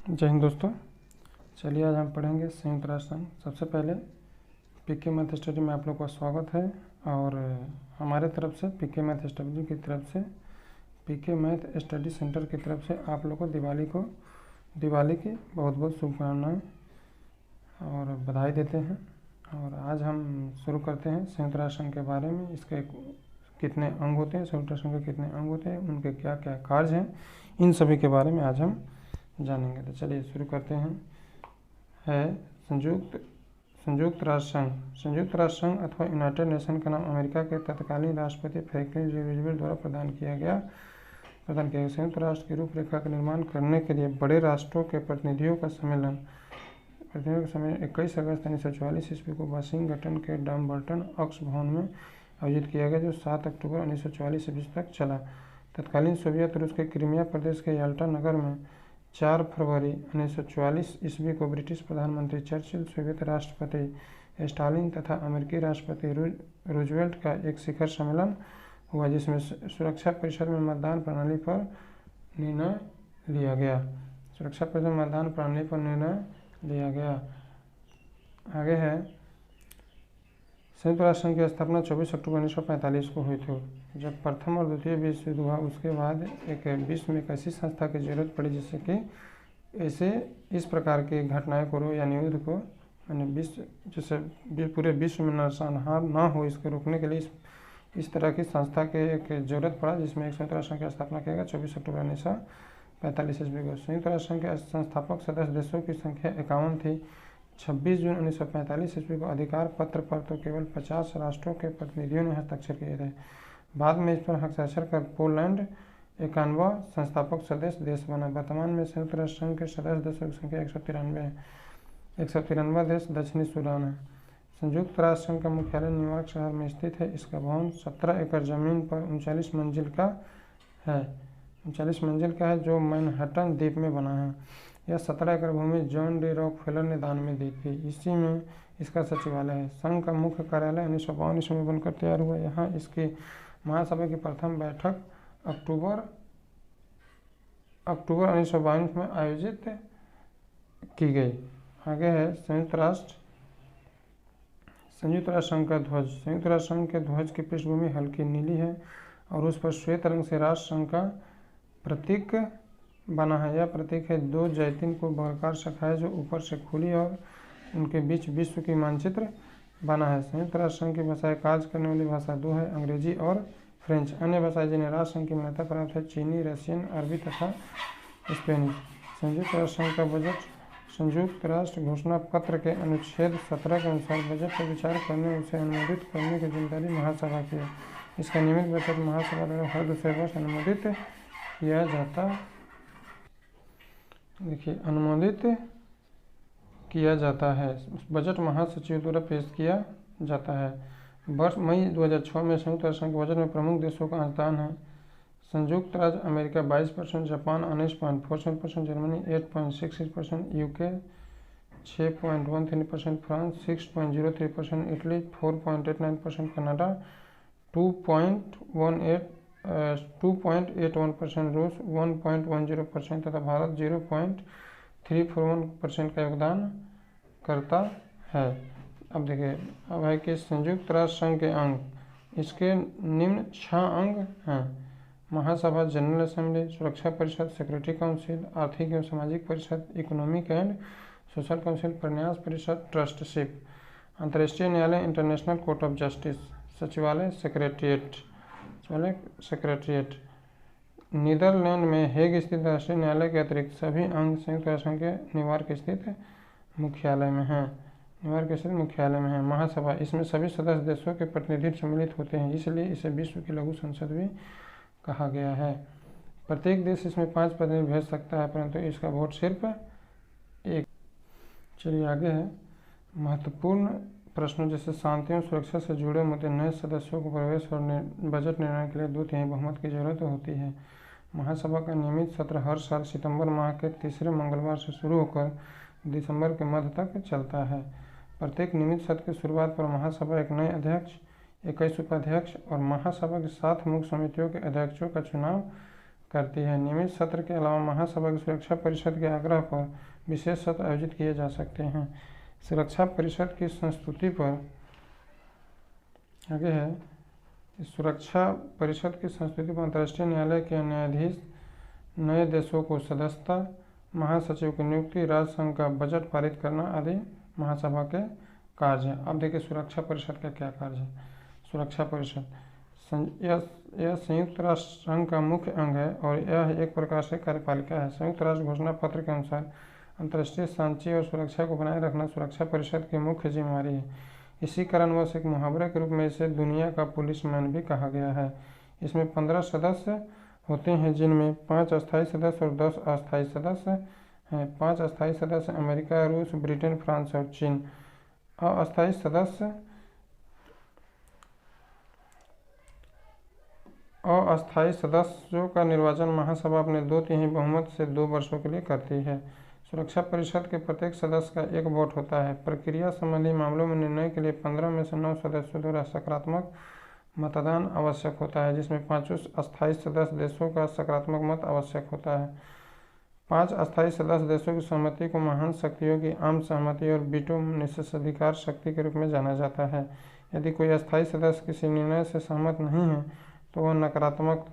जय हिंद दोस्तों। चलिए आज हम पढ़ेंगे संयुक्त राष्ट्र संघ। सबसे पहले पीके मैथ स्टडी में आप लोग का स्वागत है। और हमारे तरफ से पीके मैथ स्टडी की तरफ से पीके मैथ स्टडी सेंटर की तरफ से आप लोग को दिवाली की बहुत बहुत शुभकामनाएं और बधाई देते हैं। और आज हम शुरू करते हैं संयुक्त राष्ट्र संघ के बारे में। इसके कितने अंग होते हैं, संयुक्त राष्ट्र संघ के कितने अंग होते हैं, उनके क्या क्या कार्य हैं, इन सभी के बारे में आज हम जानेंगे। तो चलिए शुरू करते हैं। संयुक्त राष्ट्र संघ। संयुक्त राष्ट्र संघ अथवा यूनाइटेड नेशन का नाम अमेरिका के तत्कालीन राष्ट्रपति फ्रैंकलिन डी रूजवेल्ट द्वारा प्रदान किया गया। संयुक्त राष्ट्र की रूपरेखा का निर्माण करने के लिए बड़े राष्ट्रों के प्रतिनिधियों का सम्मेलन 21 अगस्त 1944 ईस्वी को वाशिंगटन के डम्बर्टन ऑक्स भवन में आयोजित किया गया, जो 7 अक्टूबर 1944 ईस्वी तक चला। तत्कालीन सोवियत रूस के क्रीमिया प्रदेश के याल्टा नगर में 4 फरवरी 1944 ईस्वी को ब्रिटिश प्रधानमंत्री चर्चिल, सोवियत राष्ट्रपति स्टालिन तथा अमेरिकी राष्ट्रपति रूजवेल्ट का एक शिखर सम्मेलन हुआ, जिसमें सुरक्षा परिषद में मतदान प्रणाली पर निर्णय लिया गया। सुरक्षा परिषद में मतदान प्रणाली पर निर्णय लिया गया। आगे है संयुक्त राष्ट्र संघ की स्थापना 24 अक्टूबर 1945 को हुई थी। जब प्रथम और द्वितीय विश्व युद्ध हुआ, उसके बाद एक विश्व में एक ऐसी संस्था की जरूरत पड़ी जिससे कि इस प्रकार की घटनाएं को यानी युद्ध को जैसे पूरे विश्व में नरसंहार ना हो, इसको रोकने के लिए इस तरह की संस्था के एक जरूरत पड़ा, जिसमें एक संयुक्त राष्ट्र संघ की स्थापना किया गया 24 अक्टूबर 1945 ईस्वी को। संयुक्त राष्ट्र संघ के संस्थापक सदस्य देशों की संख्या 51 थी। 26 जून 1945 ईस्वी को अधिकार पत्र पर तो केवल 50 राष्ट्रों के प्रतिनिधियों ने हस्ताक्षर किए थे। बाद में इस पर हस्ताक्षर कर पोलैंड 51वां संस्थापक सदस्य देश बना। वर्तमान में संयुक्त राष्ट्र संघ के सदस्य देशों की संख्या 193 है। 193वां देश दक्षिणी सूडान है। संयुक्त राष्ट्र संघ का मुख्यालय न्यूयॉर्क शहर में स्थित है। इसका भवन 17 एकड़ जमीन पर 39 मंजिल का है। 39 मंजिल का है, जो मैनहट्टन द्वीप में बना है। यह 17 एकड़ भूमि जॉन डी रॉकफेलर ने दान में दी थी। इसी में इसका सचिवालय है। संघ का मुख्य कार्यालय 1952 ईस्वी में बनकर तैयार हुआ। यहाँ इसकी महासभा की प्रथम बैठक अक्टूबर 1922 में आयोजित की गई। आगे है संयुक्त राष्ट्र संघ का ध्वज। संयुक्त राष्ट्र संघ के ध्वज की पृष्ठभूमि हल्की नीली है और उस पर श्वेत रंग से राष्ट्र संघ का प्रतीक बना है। यह प्रतीक है 2 जैतून को वर्गाकार शाखाएं जो ऊपर से खुली और उनके बीच विश्व की मानचित्र बना है। संयुक्त राष्ट्र संघ की भाषाएं कार्य करने वाली भाषा 2 है, अंग्रेजी और फ्रेंच। अन्य भाषाएं जिन्हें राष्ट्र संघ की मान्यता प्राप्त है चीनी, रशियन, अरबी तथा स्पेनिश। संयुक्त राष्ट्र संघ का बजट। संयुक्त राष्ट्र घोषणा पत्र के अनुच्छेद 17 के अनुसार बजट पर विचार करने, उसे अनुमोदित करने की जिम्मेदारी महासभा की है। इसका नियमित बजट महासभा द्वारा हर दूसरे वर्ष अनुमोदित किया जाता है। बजट महासचिव द्वारा पेश किया जाता है। वर्ष मई 2006 में संयुक्त राष्ट्र संघ के बजट में प्रमुख देशों का अंशदान है। संयुक्त राज्य America 22%, Japan 19.47%, Germany 8.66%, UK 6.13%, France 6.03%, Italy 4.89%, Canada 2.81%, रूस 1.10% तथा भारत 0.341% का योगदान करता है। अब देखिए, अब है कि संयुक्त राष्ट्र संघ के अंग। इसके निम्न 6 अंग हैं: महासभा, जनरल असेंबली, सुरक्षा परिषद, सिक्योरिटी काउंसिल, आर्थिक एवं सामाजिक परिषद, इकोनॉमिक एंड सोशल काउंसिल, प्रन्यास परिषद, ट्रस्टशिप, अंतर्राष्ट्रीय न्यायालय, इंटरनेशनल कोर्ट ऑफ जस्टिस, सचिवालय, सेक्रेटरिएट। नीदरलैंड में हेग स्थित राष्ट्रीय न्यायालय के अतिरिक्त सभी अंग संयुक्त राष्ट्र संघ के न्यूयॉर्क स्थित मुख्यालय में हैं। महासभा, इसमें सभी सदस्य देशों के प्रतिनिधि सम्मिलित होते हैं, इसलिए इसे विश्व की लघु संसद भी कहा गया है। प्रत्येक देश इसमें 5 प्रतिनिधि भेज सकता है, परंतु इसका वोट सिर्फ 1। चलिए आगे है महत्वपूर्ण प्रश्नों जैसे शांति और सुरक्षा से जुड़े मुद्दे। नए सदस्यों को प्रवेश और बजट निर्णय के लिए 2/3 बहुमत की जरूरत होती है। महासभा का नियमित सत्र हर साल सितंबर माह के तीसरे मंगलवार से शुरू होकर दिसंबर के मध्य तक चलता है। प्रत्येक नियमित सत्र की शुरुआत पर महासभा एक नए अध्यक्ष, 21 उपाध्यक्ष और महासभा की 7 मुख्य समितियों के अध्यक्षों का चुनाव करती है। नियमित सत्र के अलावा महासभा की सुरक्षा परिषद के आग्रह पर विशेष सत्र आयोजित किए जा सकते हैं। सुरक्षा परिषद की संस्तुति पर आगे है, सुरक्षा परिषद की संस्तुति पर अंतर्राष्ट्रीय न्यायालय के न्यायाधीश, नए देशों को सदस्यता, महासचिव की नियुक्ति, राष्ट्रसंघ का बजट पारित करना आदि महासभा के कार्य है। अब देखिए सुरक्षा परिषद का क्या कार्य है। सुरक्षा परिषद यह संयुक्त राष्ट्र संघ का मुख्य अंग है और यह एक प्रकार से कार्यपालिका है। संयुक्त राष्ट्र घोषणा पत्र के अनुसार अंतर्राष्ट्रीय शांति और सुरक्षा को बनाए रखना सुरक्षा परिषद की मुख्य जिम्मेदारी है। इसी कारणवश एक मुहावरे के रूप में इसे दुनिया का पुलिसमैन भी कहा गया है। इसमें 15 सदस्य होते हैं, जिनमें 5 अस्थायी सदस्य और 10 अस्थायी सदस्य हैं। 5 अस्थायी सदस्य अमेरिका, रूस, ब्रिटेन, फ्रांस और चीन। अस्थायी सदस्यों का निर्वाचन महासभा अपने 2/3 बहुमत से 2 वर्षों के लिए करती है। सुरक्षा परिषद के प्रत्येक सदस्य का एक वोट होता है। प्रक्रिया संबंधी मामलों में निर्णय के लिए 15 में से 9 सदस्यों द्वारा सकारात्मक मतदान आवश्यक होता है, जिसमें 5 अस्थायी सदस्य देशों का सकारात्मक मत आवश्यक होता है। 5 अस्थायी सदस्य देशों की सहमति को महान शक्तियों की आम सहमति और वीटो निषेधाधिकार शक्ति के रूप में जाना जाता है। यदि कोई अस्थायी सदस्य किसी निर्णय से सहमत नहीं है तो वह नकारात्मक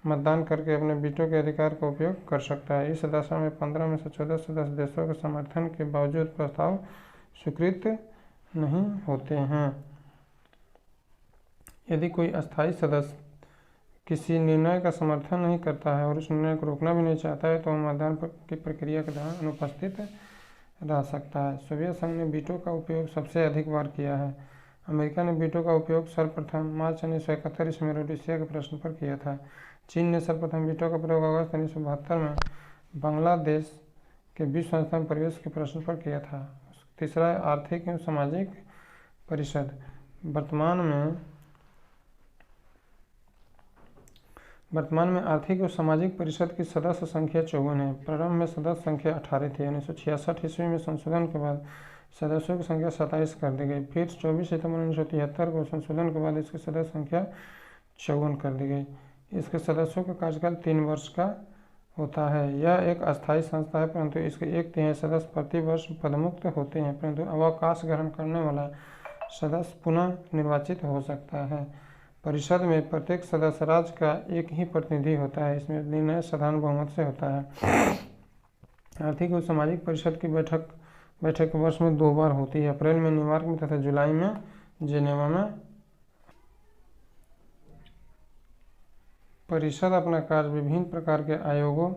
मतदान करके अपने वीटो के अधिकार का उपयोग कर सकता है। इस दशा में 15 में से 14 सदस्य देशों के समर्थन के बावजूद प्रस्ताव स्वीकृत नहीं होते हैं। यदि कोई अस्थायी सदस्य किसी निर्णय का समर्थन नहीं करता है और उस निर्णय को रोकना भी नहीं चाहता है तो वह मतदान की प्रक्रिया के दौरान अनुपस्थित रह सकता है। सोवियत संघ ने वीटो का उपयोग सबसे अधिक बार किया है। अमेरिका ने वीटो का उपयोग सर्वप्रथम मार्च 1971 ईस्वी में रोडेशिया के प्रश्न पर किया था। चीन ने सर्वप्रथम वीटो का प्रयोग अगस्त 1972 में बांग्लादेश के विश्व संस्था में प्रवेश के प्रश्न पर किया था। तीसरा है आर्थिक एवं सामाजिक परिषद। वर्तमान में आर्थिक और सामाजिक परिषद की सदस्य संख्या 54 है। प्रारंभ में सदस्य संख्या 18 थी। 1966 ईस्वी में संशोधन के बाद सदस्यों की संख्या 27 कर दी गई। फिर 24 सितंबर 1973 को संशोधन के बाद इसकी सदस्य संख्या 54 कर दी गई। इसके सदस्यों का कार्यकाल 3 वर्ष का होता है। यह एक अस्थायी संस्था है, परंतु इसके 1/3 सदस्य प्रति वर्ष पदमुक्त होते हैं, परंतु अवकाश ग्रहण करने वाला सदस्य पुनः निर्वाचित हो सकता है। परिषद में प्रत्येक सदस्य राज्य का एक ही प्रतिनिधि होता है। इसमें निर्णय साधारण बहुमत से होता है। आर्थिक और सामाजिक परिषद की बैठक वर्ष में 2 बार होती है, अप्रैल में न्यूयॉर्क में तथा जुलाई में जेनेवा में। परिषद अपना कार्य विभिन्न प्रकार के आयोगों,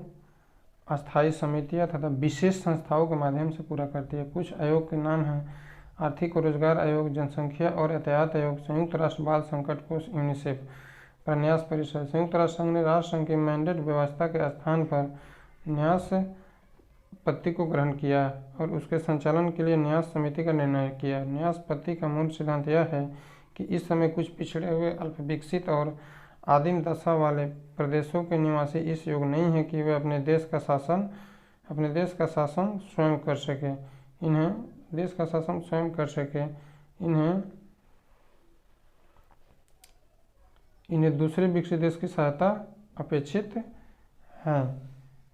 अस्थायी समितियां तथा विशेष संस्थाओं के माध्यम से पूरा करती है। कुछ आयोग के नाम हैं आर्थिक और रोजगार आयोग, जनसंख्या और यातायात आयोग, संयुक्त राष्ट्र बाल संकट कोष, यूनिसेफ। प्रन्यास परिषद। संयुक्त राष्ट्र संघ ने राष्ट्र संघ की मैंडेट व्यवस्था के स्थान पर न्यास पत्ति को ग्रहण किया और उसके संचालन के लिए न्यास समिति का निर्णय किया। न्यास पत्ति का मूल सिद्धांत यह है कि इस समय कुछ पिछड़े हुए, अल्प विकसित और आदिम दशा वाले प्रदेशों के निवासी इस योग्य नहीं है कि वे अपने देश का शासन स्वयं कर सके। इन्हें दूसरे विकसित देश की सहायता अपेक्षित है।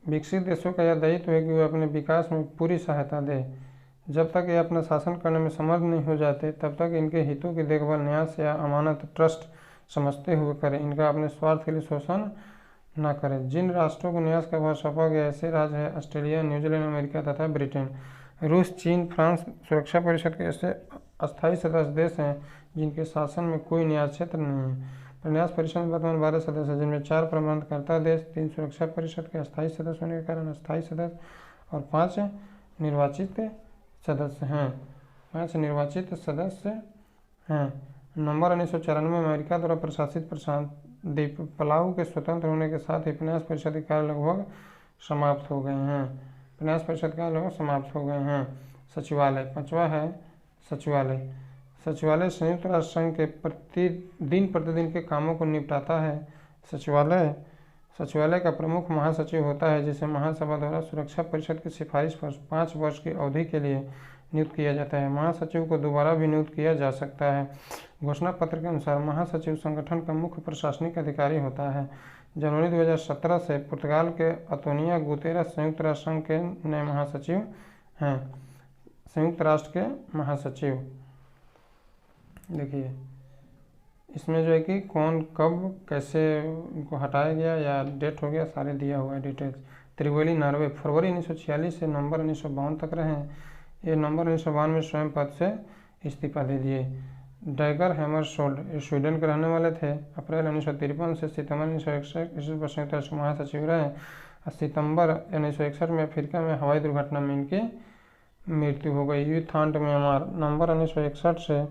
विकसित देशों का यह दायित्व है कि वे अपने विकास में पूरी सहायता दें। जब तक ये अपना शासन करने में समर्थ नहीं हो जाते तब तक इनके हितों की देखभाल न्यास या अमानत ट्रस्ट समझते हुए करें। इनका अपने स्वार्थ के लिए शोषण न करें। जिन राष्ट्रों को न्यास का भार सौंपा गया ऐसे राज्य हैं ऑस्ट्रेलिया, न्यूजीलैंड, अमेरिका तथा ब्रिटेन। रूस, चीन, फ्रांस सुरक्षा परिषद के ऐसे अस्थायी सदस्य देश हैं जिनके शासन में कोई न्यास क्षेत्र नहीं है। प्रन्यास परिषद में वर्तमान 12 सदस्य हैं, जिनमें 4 प्रबंधकर्ता देश, 3 सुरक्षा परिषद के अस्थायी सदस्य होने के कारण अस्थायी सदस्य और 5 निर्वाचित सदस्य हैं। नवंबर 1994 में अमेरिका द्वारा प्रशासित प्रशांत द्वीप पलाऊ के स्वतंत्र होने के साथ ही प्रन्यास परिषद के कार्य लगभग समाप्त हो गए हैं। सचिवालय। 5वां है सचिवालय। सचिवालय संयुक्त राष्ट्र संघ के प्रतिदिन के कामों को निपटाता है। सचिवालय का प्रमुख महासचिव होता है, जिसे महासभा द्वारा सुरक्षा परिषद की सिफारिश पर 5 वर्ष की अवधि के लिए नियुक्त किया जाता है। महासचिव को दोबारा भी नियुक्त किया जा सकता है। घोषणा पत्र के अनुसार महासचिव संगठन का मुख्य प्रशासनिक अधिकारी होता है। जनवरी 2017 से पुर्तगाल के अंतोनियो गुतेरेस संयुक्त राष्ट्र संघ के नए महासचिव हैं। संयुक्त राष्ट्र के महासचिव देखिए इसमें जो है कि कौन कब कैसे उनको हटाया गया या डेट हो गया, सारे दिया हुआ है डिटेल्स। त्रिवेली नॉर्वे फरवरी 1946 से नवंबर 1952 तक रहे। ये नवंबर 1952 में स्वयं पद से इस्तीफा दे दिए। डैगर हैमरशोल्ड स्वीडन के रहने वाले थे। अप्रैल 1953 से सितंबर 1961 ईस्वी संयुक्त राष्ट्र महासचिव रहे। सितंबर 1961 में अफ्रीका में हवाई दुर्घटना में इनकी मृत्यु हो गई। यूथांट म्यांमार नवंबर 1961 से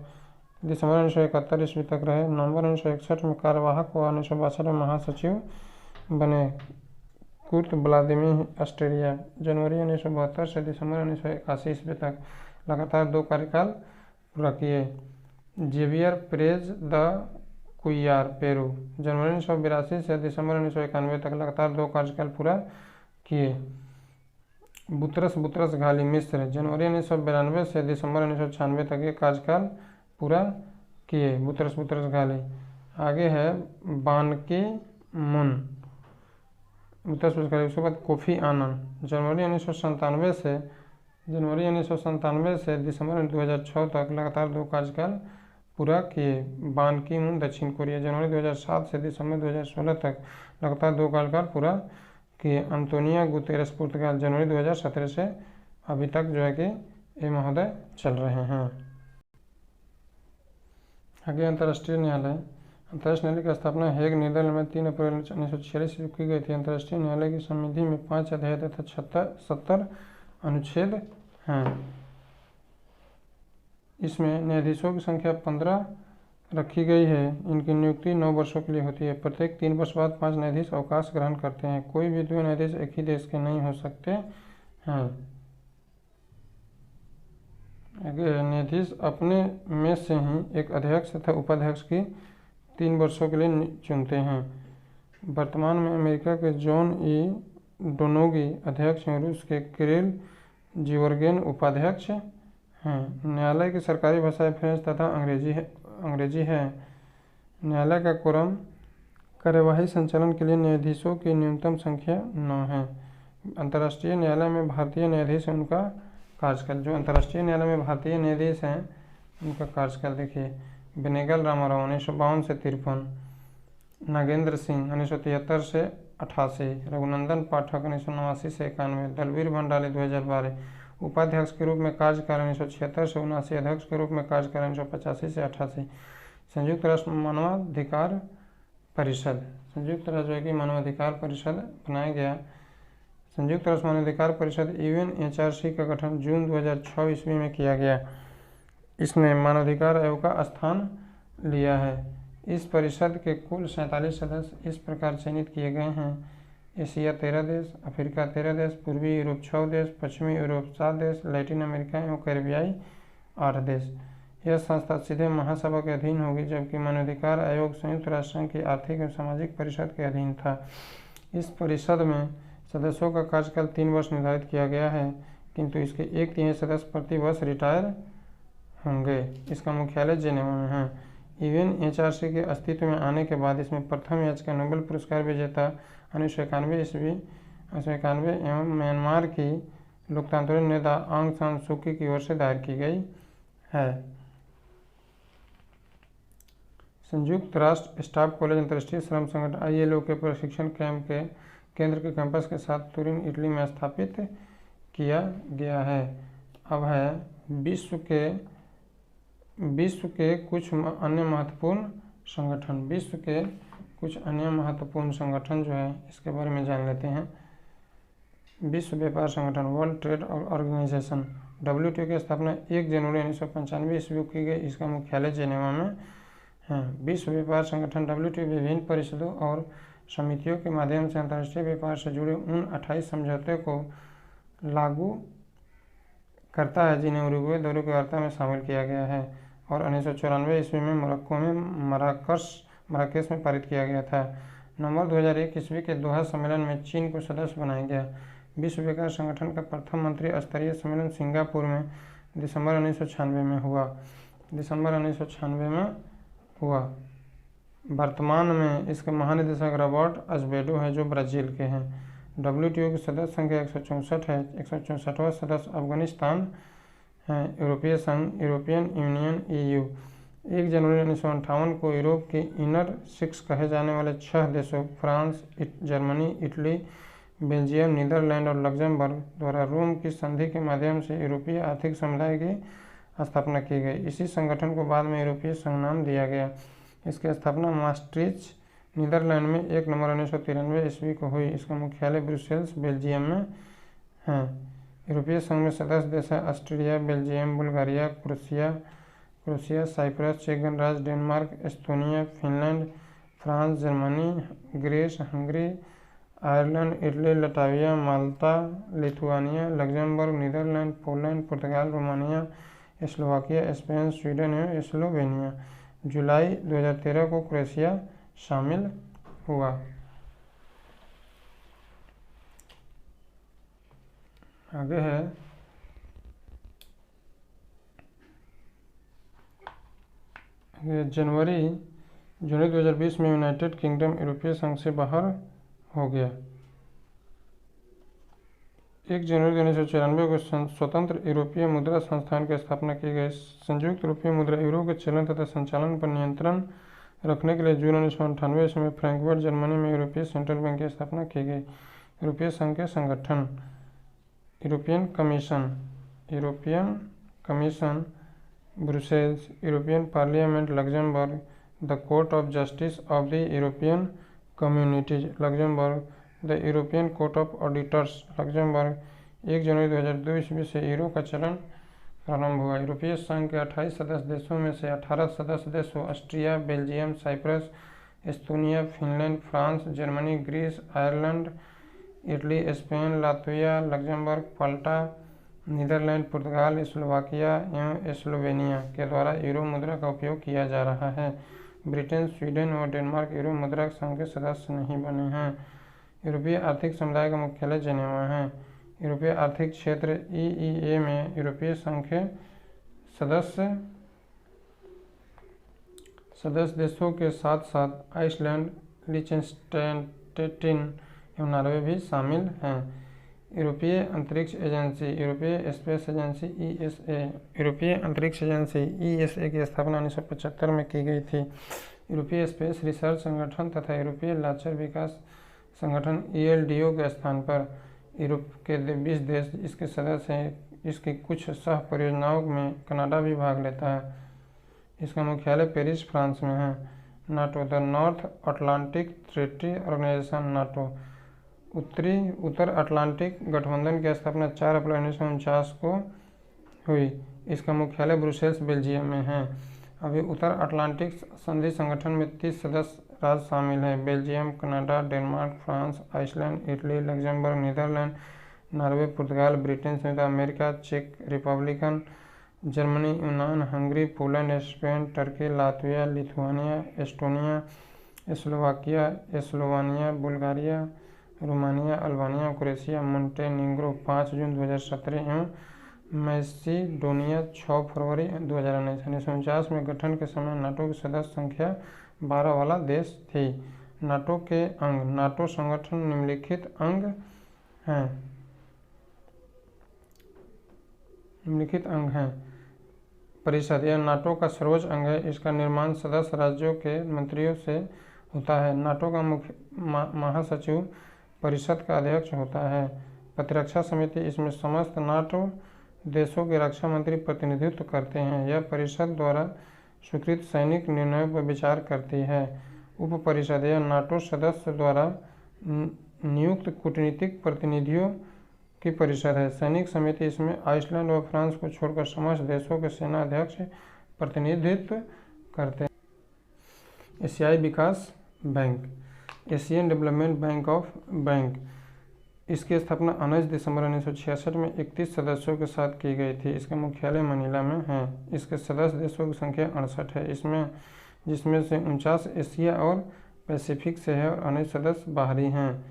दिसंबर 1971 ईस्वी तक रहे। नवंबर 1961 में कार्यवाहक व 1962 में महासचिव बने। कुर्ट व्लादिमीर ऑस्ट्रेलिया जनवरी 1972 से दिसंबर 1981 ईस्वी तक लगातार 2 कार्यकाल पूरा किए। जेवियर पेरेज द कुइयार पेरू जनवरी 1982 से दिसंबर 1991 तक लगातार 2 कार्यकाल पूरा किए। बुतरस घाली मिस्र जनवरी 1992 से दिसंबर 1996 तक ये कार्यकाल पूरा किए। Boutros Ghali. आगे है बानकी मुन बुतरस घाली। उसके बाद कोफी आनन जनवरी 1997 से दिसंबर 2006 तक लगातार 2 कार्यकाल पूरा किए। बान की मून दक्षिण कोरिया जनवरी 2007 से दिसंबर 2016 तक लगातार 2 कार्यकाल पूरा किए। अंतोनियो गुतेरेस पुर्तगाल जनवरी 2017 से अभी तक जो है कि ये महोदय चल रहे हैं। आगे अंतर्राष्ट्रीय न्यायालय। अंतर्राष्ट्रीय न्यायालय की स्थापना हेग नीदरलैंड में 3 अप्रैल 1946 को की गई थी। अंतर्राष्ट्रीय न्यायालय की संविधि में 5 अध्याय तथा 70 अनुच्छेद हैं। इसमें न्यायाधीशों की संख्या 15 रखी गई है। इनकी नियुक्ति 9 वर्षों के लिए होती है। प्रत्येक 3 वर्ष बाद 5 न्यायाधीश अवकाश ग्रहण करते हैं। कोई भी 2 न्यायाधीश एक ही देश के नहीं हो सकते हैं। न्यायाधीश अपने में से ही एक अध्यक्ष तथा उपाध्यक्ष की 3 वर्षों के लिए चुनते हैं। वर्तमान में अमेरिका के जॉन ई डोनोगी अध्यक्ष हैं। रूस के किरिल जियोर्गेन उपाध्यक्ष हैं। न्यायालय की सरकारी भाषाएं फ्रेंच तथा अंग्रेजी है। न्यायालय का कोरम कार्यवाही संचालन के लिए न्यायाधीशों की न्यूनतम संख्या 9 है। अंतर्राष्ट्रीय न्यायालय में भारतीय न्यायाधीश उनका कार्यकाल, जो अंतर्राष्ट्रीय न्यायालय में भारतीय न्यायाधीश हैं उनका कार्यकाल देखिए। बेनेगल रामाराव 1952 से 53, नागेंद्र सिंह 1973 से 88, रघुनंदन पाठक 1989 से 91, दलवीर भंडारी 2012। उपाध्यक्ष के रूप में कार्यकाल 1976 से 79, अध्यक्ष के रूप में कार्यकाल 1985 से 88। संयुक्त राष्ट्र मानवाधिकार परिषद, संयुक्त राष्ट्र की मानवाधिकार परिषद बनाया गया। संयुक्त राष्ट्र मानवाधिकार परिषद UNHRC का गठन जून 2006 ईस्वी में किया गया। इसने मानवाधिकार आयोग का स्थान लिया है। इस परिषद के कुल 47 सदस्य इस प्रकार चयनित किए गए हैं। एशिया 13 देश, अफ्रीका 13 देश, पूर्वी यूरोप 6 देश, पश्चिमी यूरोप 7 देश, लैटिन अमेरिका एवं कैरिबियाई 8 देश। यह संस्था सीधे महासभा के अधीन होगी, जबकि मानवाधिकार आयोग संयुक्त राष्ट्र संघ की आर्थिक एवं सामाजिक परिषद के अधीन था। इस परिषद में सदस्यों का कार्यकाल 3 वर्ष निर्धारित किया गया है, किंतु इसके 1/3 सदस्य प्रति वर्ष रिटायर होंगे। इसका मुख्यालय जेनेवा में है। UNHRC के अस्तित्व में आने के बाद इसमें प्रथम याचिका नोबेल पुरस्कार विजेता 1991 एवं म्यांमार की लोकतांत्रिक नेता आंग सान सू की ओर से दायर की गई है। संयुक्त राष्ट्र स्टाफ कॉलेज अंतर्राष्ट्रीय श्रम संगठन ILO के प्रशिक्षण कैंप के केंद्र के कैंपस के साथ तुरिन इटली में स्थापित किया गया है। अब है विश्व के कुछ अन्य महत्वपूर्ण संगठन। विश्व के कुछ अन्य महत्वपूर्ण संगठन जो है इसके बारे में जान लेते हैं। विश्व व्यापार संगठन, वर्ल्ड ट्रेड ऑर्गेनाइजेशन, WTO की स्थापना 1 जनवरी 1995 ईस्वी को की गई। इसका मुख्यालय जेनेवा में है। विश्व व्यापार संगठन WTO विभिन्न परिषदों और समितियों के माध्यम से अंतर्राष्ट्रीय व्यापार से जुड़े उन 28 समझौते को लागू करता है जिन्हें उरुग्वे दौरे की वार्ता में शामिल किया गया है और 1994 ईस्वी में मोरक्को में मराकेश में पारित किया गया था। नवंबर 2001 ईस्वी के दोहा सम्मेलन में चीन को सदस्य बनाया गया। विश्व व्यापार संगठन का प्रथम मंत्री स्तरीय सम्मेलन सिंगापुर में दिसंबर 1996 में हुआ। वर्तमान में इसके महानिदेशक रॉबर्ट अज़वेडो है जो ब्राज़ील के हैं। WTO की सदस्य संख्या 164 है। 164वां सदस्य अफगानिस्तान है। यूरोपीय संघ, यूरोपियन यूनियन EU, 1 जनवरी 1958 को यूरोप के इनर 6 कहे जाने वाले 6 देशों France, Germany, Italy, Belgium, Netherlands और लग्जमबर्ग द्वारा रोम की संधि के माध्यम से यूरोपीय आर्थिक समुदाय की स्थापना की गई। इसी संगठन को बाद में यूरोपीय संघ नाम दिया गया। इसकी स्थापना maastricht, नीदरलैंड में 1 नवंबर 1993 ईस्वी को हुई। इसका मुख्यालय ब्रुसेल्स, बेल्जियम में है। यूरोपीय संघ में सदस्य देश हैं Austria, Belgium, Bulgaria, Croatia, Cyprus, चेक गणराज्य, Denmark, Estonia, Finland, France, Germany, Greece, Hungary, Ireland, Italy, Latvia, Malta, Lithuania, Luxembourg, Netherland, Poland, पुर्तगाल, रोमानिया, स्लोवाकिया, स्पेन, स्वीडन एवं स्लोवेनिया। जुलाई 2013 को क्रोएशिया शामिल हुआ। आगे है जनवरी 2020 में यूनाइटेड किंगडम यूरोपीय संघ से बाहर हो गया। 1 जनवरी 1994 को स्वतंत्र यूरोपीय मुद्रा संस्थान की स्थापना की गई। संयुक्त यूरोपीय मुद्रा यूरो के चलन तथा संचालन पर नियंत्रण रखने के लिए जून 1998 ईस्वी में फ्रैंकफर्ट, जर्मनी में यूरोपीय सेंट्रल बैंक की स्थापना की गई। यूरोपीय संघ के संगठन: European commission Brussels, European parliament Luxembourg, the court of justice of the European communities Luxembourg, the European court of auditors Luxembourg. 1 जनवरी 2002 ईस्वी से यूरो का चलन प्रारंभ हुआ। यूरोपीय संघ के 28 सदस्य देशों में से 18 सदस्य देशों Austria, Belgium, Cyprus, Estonia, Finland, France, Germany, Greece, Ireland, Italy, Spain, Latvia, Luxembourg, Malta, Netherland, पुर्तगाल, स्लोवाकिया एवं स्लोवेनिया के द्वारा यूरो मुद्रा का उपयोग किया जा रहा है। ब्रिटेन, स्वीडन और डेनमार्क यूरो मुद्रा संघ के सदस्य नहीं बने हैं। यूरोपीय आर्थिक समुदाय का मुख्यालय जेनेवा है। यूरोपीय आर्थिक क्षेत्र EEA में यूरोपीय संघ के सदस्य देशों के साथ साथ आइसलैंड, लिechtenstein एवं नॉर्वे भी शामिल हैं। यूरोपीय अंतरिक्ष एजेंसी, यूरोपीय स्पेस एजेंसी ESA, यूरोपीय अंतरिक्ष एजेंसी ESA की स्थापना 1975 में की गई थी। यूरोपीय स्पेस रिसर्च संगठन तथा यूरोपीय लाचर विकास संगठन ELDO के स्थान पर यूरोप के 20 देश इसके सदस्य हैं। इसकी कुछ सह परियोजनाओं में कनाडा भी भाग लेता है। इसका मुख्यालय पेरिस, फ्रांस में है। NATO, the North Atlantic Treaty Organisation NATO, उत्तर अटलांटिक गठबंधन की स्थापना 4 अप्रैल 1949 को हुई। इसका मुख्यालय ब्रुसेल्स, बेल्जियम में है। अभी उत्तर अटलांटिक संधि संगठन में 30 सदस्य राज्य शामिल हैं: Belgium, Canada, Denmark, France, Iceland, Italy, Luxembourg, Netherland, Norway, पुर्तगाल, ब्रिटेन, संयुक्त अमेरिका, चेक रिपब्लिक, जर्मनी, यूनान, Hungary, Poland, Spain, Turkey, Latvia, Lithuania, Estonia, Slovakia, Slovenia, Bulgaria, Romania, Albania, Croatia, Montenegro 5 जून 2017 एवं मैसिडोनिया 6 फरवरी 2019। 1949 में गठन के समय नाटो की सदस्य संख्या 12 वाला देश थी। नाटो के अंग: नाटो संगठन निम्नलिखित अंग हैं। परिषद: यह नाटो का सर्वोच्च अंग है। इसका निर्माण सदस्य राज्यों के मंत्रियों से होता है। नाटो का मुख्य महासचिव परिषद का अध्यक्ष होता है। प्रतिरक्षा समिति: इसमें समस्त नाटो देशों के रक्षा मंत्री प्रतिनिधित्व करते हैं। यह परिषद द्वारा स्वीकृत सैनिक निर्णयों पर विचार करती है। उप परिषद: यह नाटो सदस्य द्वारा नियुक्त कूटनीतिक प्रतिनिधियों की परिषद है। सैनिक समिति: इसमें आइसलैंड और फ्रांस को छोड़कर समस्त देशों के सेना अध्यक्ष प्रतिनिधित्व करते हैं। एशियाई विकास बैंक, एशियन डेवलपमेंट बैंक, इसकी स्थापना 19 दिसंबर 1966 में 31 सदस्यों के साथ की गई थी। इसका मुख्यालय मनीला में है। इसके सदस्य देशों की संख्या 68 है। जिसमें से 49 एशिया और पैसिफिक से है और 19 सदस्य बाहरी हैं।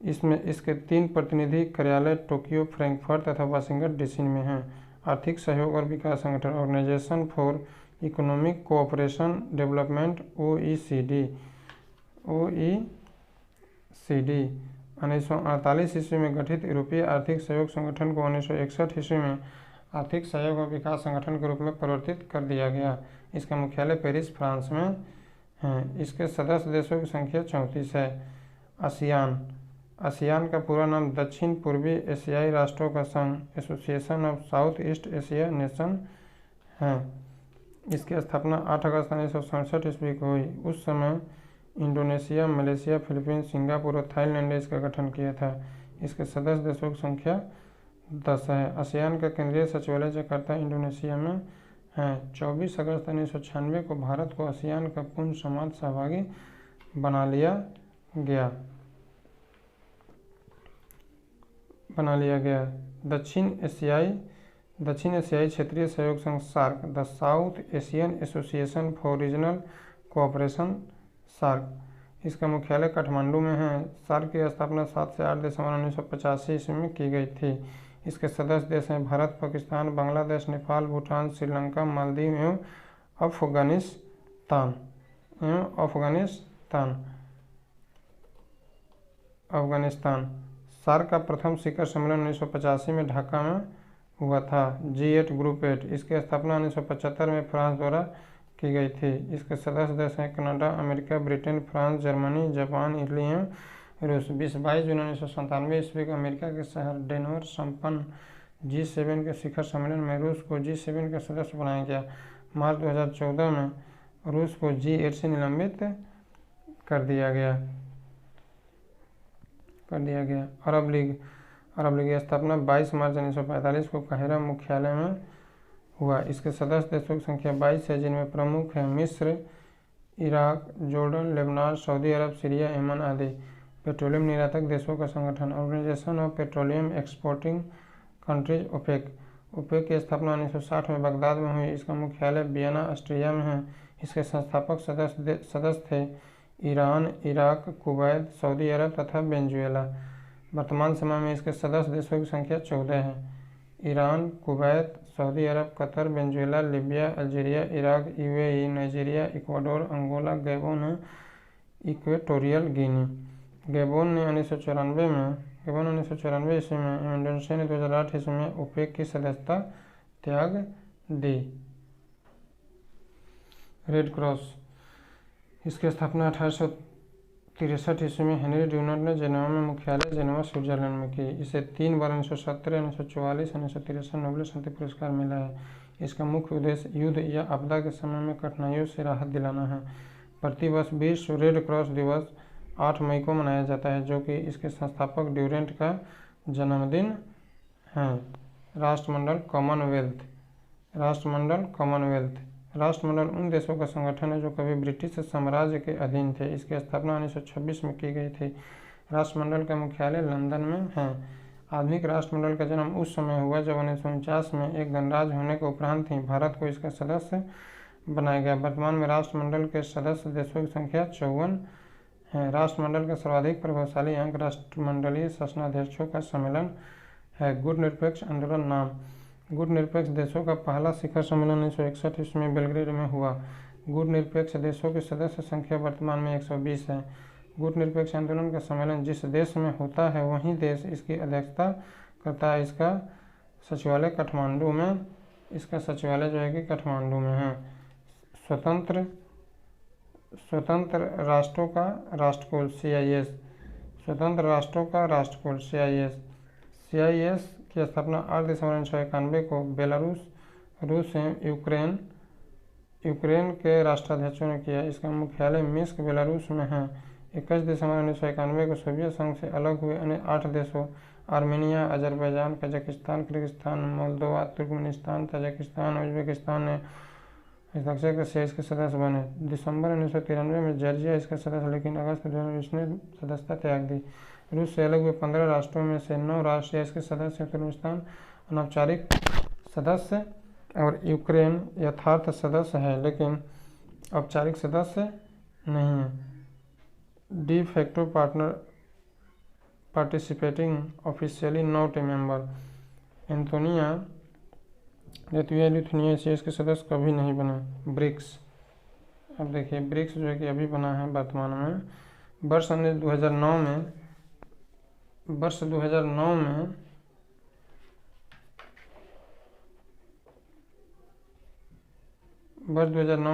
इसमें इसके 3 प्रतिनिधि कार्यालय टोक्यो, फ्रैंकफर्ट तथा वाशिंगटन DC में हैं। आर्थिक सहयोग और विकास संगठन, organisation for economic cooperation development OECD 1948 ईस्वी में गठित यूरोपीय आर्थिक सहयोग संगठन को 1961 ईस्वी में आर्थिक सहयोग और विकास संगठन के रूप में परिवर्तित कर दिया गया। इसका मुख्यालय पेरिस, फ्रांस में है। इसके सदस्य देशों की संख्या 34 है। आसियान का पूरा नाम दक्षिण पूर्वी एशियाई राष्ट्रों का संघ, association of south east Asia nation है। इसकी स्थापना 8 अगस्त 1967 ईस्वी को हुई। उस समय इंडोनेशिया, मलेशिया, फिलीपींस, सिंगापुर और थाईलैंड ने इसका गठन किया था। इसके सदस्य देशों की संख्या 10 है। आसियान का केंद्रीय सचिवालय जकार्ता, इंडोनेशिया में है। 24 अगस्त 1996 को भारत को आसियान का पूर्ण समाज सहभागी बना लिया गया। दक्षिण एशियाई क्षेत्रीय सहयोग संघ SAARC, the South Asian Association for Regional Cooperation SAARC, इसका मुख्यालय काठमांडू में है। सार्क की स्थापना 7 से 8 दिसंबर 1985 ईस्वी में की गई थी। इसके सदस्य देश हैं भारत, पाकिस्तान, बांग्लादेश, नेपाल, भूटान, श्रीलंका, मालदीव एवं अफगानिस्तान। सार्क का प्रथम शिखर सम्मेलन 1985 में ढाका में हुआ था। G8 ग्रुप 8, इसकी स्थापना 1975 में फ्रांस द्वारा की गई थी। इसके सदस्य देश हैं Canada, America, Britain, France, Germany, Japan, Italy एवं रूस। 22 जून 1997 ईस्वी को अमेरिका के शहर डेनवर संपन्न G7 के शिखर सम्मेलन में रूस को G7 का सदस्य बनाया गया। मार्च 2014 में रूस को G8 से निलंबित कर दिया गया। अरब लीग की स्थापना 22 मार्च 1945 को काहिरा मुख्यालय में हुआ। इसके सदस्य देशों की संख्या 22 है, जिनमें प्रमुख हैं मिस्र, Iraq, Jordan, Lebanon, Saudi Arab, Syria, Yemen आदि। पेट्रोलियम निर्यातक देशों का संगठन, organisation of petroleum exporting countries, OPEC की स्थापना 1960 में बगदाद में हुई। इसका मुख्यालय वियना, ऑस्ट्रिया में है। इसके संस्थापक सदस्य थे ईरान, इराक, कुवैत, सऊदी अरब तथा वेनेजुएला। वर्तमान समय में इसके सदस्य देशों की संख्या 14 है। ईरान, कुवैत, सऊदी अरब, Qatar, Venezuela, Libya, Algeria, Iraq, UAE, Nigeria, Ecuador, Angola, Gabon है, इक्वेटोरियल गिनी। गैबोन ने 1994 ईस्वी में एवं इंडोनेशिया ने 2008 ईस्वी में ओपेक की सदस्यता त्याग दी। रेड क्रॉस, इसकी स्थापना 1863 ईस्वी में हेनरी ड्यूनर ने जेनेवा में मुख्यालय जेनेवा, स्विट्जरलैंड में की। इसे 3 बार 1970, 1944, 1963 नोबेल शांति पुरस्कार मिला है। इसका मुख्य उद्देश्य युद्ध या आपदा के समय में कठिनाइयों से राहत दिलाना है। प्रतिवर्ष विश्व रेड क्रॉस दिवस 8 मई को मनाया जाता है, जो कि इसके संस्थापक ड्यूरेंट का जन्मदिन है। राष्ट्रमंडल कॉमनवेल्थ उन देशों का संगठन है जो कभी ब्रिटिश साम्राज्य के अधीन थे। इसकी स्थापना 1926 में की गई थी। राष्ट्रमंडल का मुख्यालय लंदन में है। आधुनिक राष्ट्रमंडल का जन्म उस समय हुआ जब 1949 में एक गणराज्य होने के उपरांत ही भारत को इसका सदस्य बनाया गया। वर्तमान में राष्ट्रमंडल के सदस्य देशों की संख्या 54 है। राष्ट्रमंडल का सर्वाधिक प्रभावशाली अंग राष्ट्रमंडलीय शासनाध्यक्षों का सम्मेलन है। गुट निरपेक्ष आंदोलन नाम। गुट निरपेक्ष देशों का पहला शिखर सम्मेलन 1961 ईस्वी में बेलग्रेड में हुआ। गुट निरपेक्ष देशों की सदस्य संख्या वर्तमान में 120 है। गुट निरपेक्ष आंदोलन का सम्मेलन जिस देश में होता है वही देश इसकी अध्यक्षता करता है। इसका सचिवालय काठमांडू में है। स्वतंत्र राष्ट्रों का राष्ट्रकुल CIS। स्वतंत्र राष्ट्रों का राष्ट्रकुल CIS की स्थापना 8 दिसंबर 1991 को बेलारूस, रूस एवं यूक्रेन के राष्ट्राध्यक्षों ने किया। इसका मुख्यालय मिन्स्क, बेलारूस में है। 21 दिसंबर 1991 को सोवियत संघ से अलग हुए अन्य 8 देशों Armenia, Azerbaijan, Kazakhstan, Kyrgyzstan, Moldova, Turkmenistan, Tajikistan, Uzbekistan ने हस्ताक्षर से इसके सदस्य बने। दिसंबर 1993 में जॉर्जिया इसका सदस्य, लेकिन अगस्त 2020 में सदस्यता त्याग दी। रूस से अलग हुए 15 राष्ट्रों में से 9 राष्ट्र इसके सदस्य, तुर्कमेनिस्तान अनौपचारिक सदस्य और यूक्रेन यथार्थ सदस्य है, लेकिन औपचारिक सदस्य नहीं है। De facto participating officially not a member. Latvia Lithuania Asia के सदस्य कभी नहीं बने। ब्रिक्स, अब देखिए ब्रिक्स जो है कि अभी बना है वर्तमान में। वर्ष 2009 में वर्ष 2009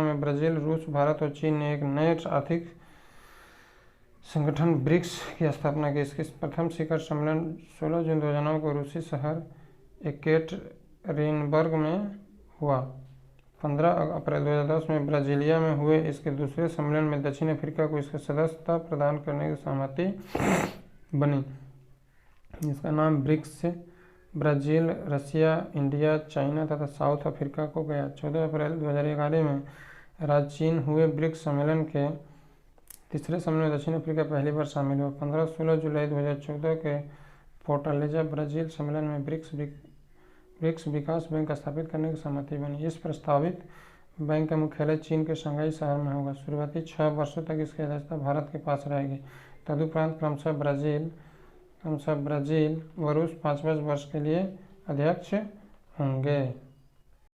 में ब्राज़ील, रूस, भारत और चीन ने एक नए आर्थिक संगठन ब्रिक्स की स्थापना की। इसके प्रथम शिखर सम्मेलन 16 जून 2009 को रूसी शहर एकटेरिनबर्ग में हुआ। 15 अप्रैल 2010 में ब्राजीलिया में हुए इसके दूसरे सम्मेलन में दक्षिण अफ्रीका को इसकी सदस्यता प्रदान करने की सहमति बनी। इसका नाम ब्रिक्स से ब्राज़ील, रसिया, इंडिया, चाइना तथा साउथ अफ्रीका को गया। 14 अप्रैल 2011 में राज्य चीन हुए ब्रिक्स सम्मेलन के तीसरे सम्मेलन में दक्षिण अफ्रीका पहली बार शामिल हुआ। 15-16 जुलाई 2014 के फोर्टालेजा ब्राज़ील सम्मेलन में ब्रिक्स विकास बैंक स्थापित करने की सहमति बनी। इस प्रस्तावित बैंक का मुख्यालय चीन के शंघाई शहर में होगा। शुरुआती 6 वर्षों तक इसकी अध्यक्षता भारत के पास रहेगी। तदुपरांत क्रमशः ब्राज़ील व रूस 5 वर्ष के लिए अध्यक्ष होंगे।